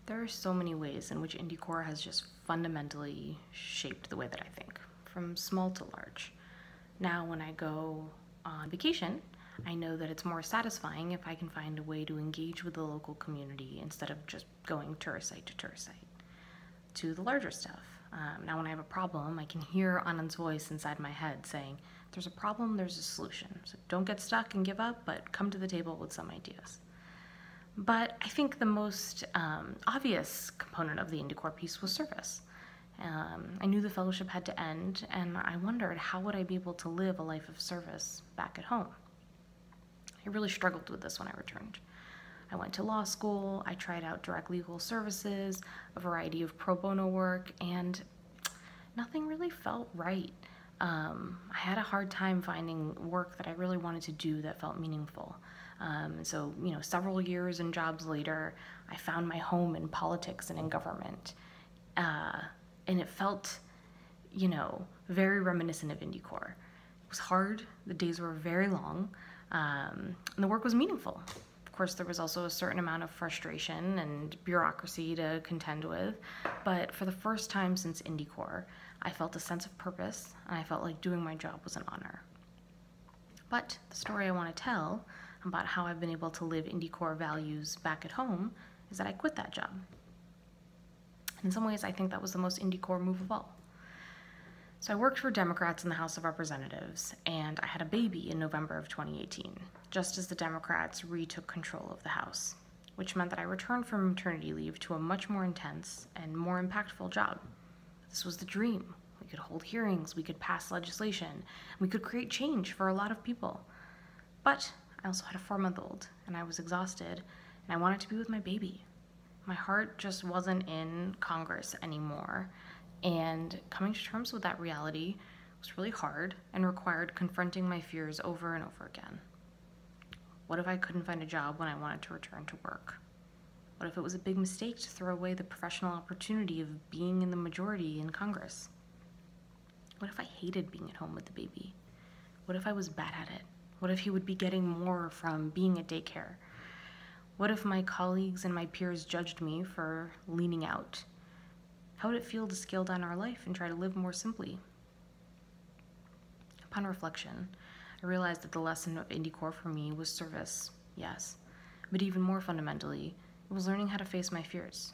There are so many ways in which indie core has just fundamentally shaped the way that I think, from small to large. Now, when I go on vacation, I know that it's more satisfying if I can find a way to engage with the local community instead of just going tourist site to tourist site. To the larger stuff. Now, when I have a problem, I can hear Anand's voice inside my head saying, there's a problem, there's a solution. So don't get stuck and give up, but come to the table with some ideas. But I think the most obvious component of the indie core piece was service. I knew the fellowship had to end, and I wondered how would I be able to live a life of service back at home. I really struggled with this when I returned. I went to law school, I tried out direct legal services, a variety of pro bono work, and nothing really felt right. I had a hard time finding work that I really wanted to do that felt meaningful. So, several years and jobs later, I found my home in politics and in government. And it felt, very reminiscent of indie core. It was hard, the days were very long, and the work was meaningful. Of course, there was also a certain amount of frustration and bureaucracy to contend with, but for the first time since indie core, I felt a sense of purpose, and I felt like doing my job was an honor. But the story I want to tell about how I've been able to live indie core values back at home is that I quit that job. In some ways, I think that was the most indie core move of all. So I worked for Democrats in the House of Representatives, and I had a baby in November of 2018, just as the Democrats retook control of the House, which meant that I returned from maternity leave to a much more intense and more impactful job. This was the dream. We could hold hearings, we could pass legislation, we could create change for a lot of people. But I also had a 4-month-old, and I was exhausted, and I wanted to be with my baby. My heart just wasn't in Congress anymore, and coming to terms with that reality was really hard and required confronting my fears over and over again. What if I couldn't find a job when I wanted to return to work? What if it was a big mistake to throw away the professional opportunity of being in the majority in Congress? What if I hated being at home with the baby? What if I was bad at it? What if he would be getting more from being at daycare? What if my colleagues and my peers judged me for leaning out? How would it feel to scale down our life and try to live more simply? Upon reflection, I realized that the lesson of indie core for me was service, yes, but even more fundamentally, it was learning how to face my fears.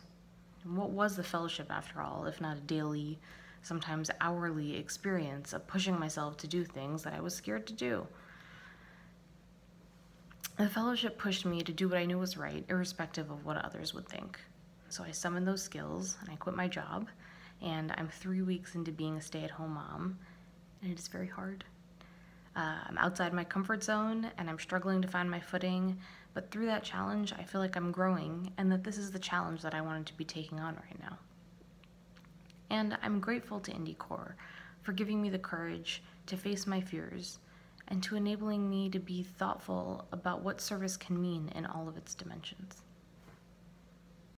And what was the fellowship, after all, if not a daily, sometimes hourly experience of pushing myself to do things that I was scared to do? The fellowship pushed me to do what I knew was right, irrespective of what others would think. So I summoned those skills, and I quit my job, and I'm 3 weeks into being a stay-at-home mom, and it is very hard. I'm outside my comfort zone, and I'm struggling to find my footing, but through that challenge, I feel like I'm growing, and that this is the challenge that I wanted to be taking on right now. And I'm grateful to indie core for giving me the courage to face my fears, and to enabling me to be thoughtful about what service can mean in all of its dimensions.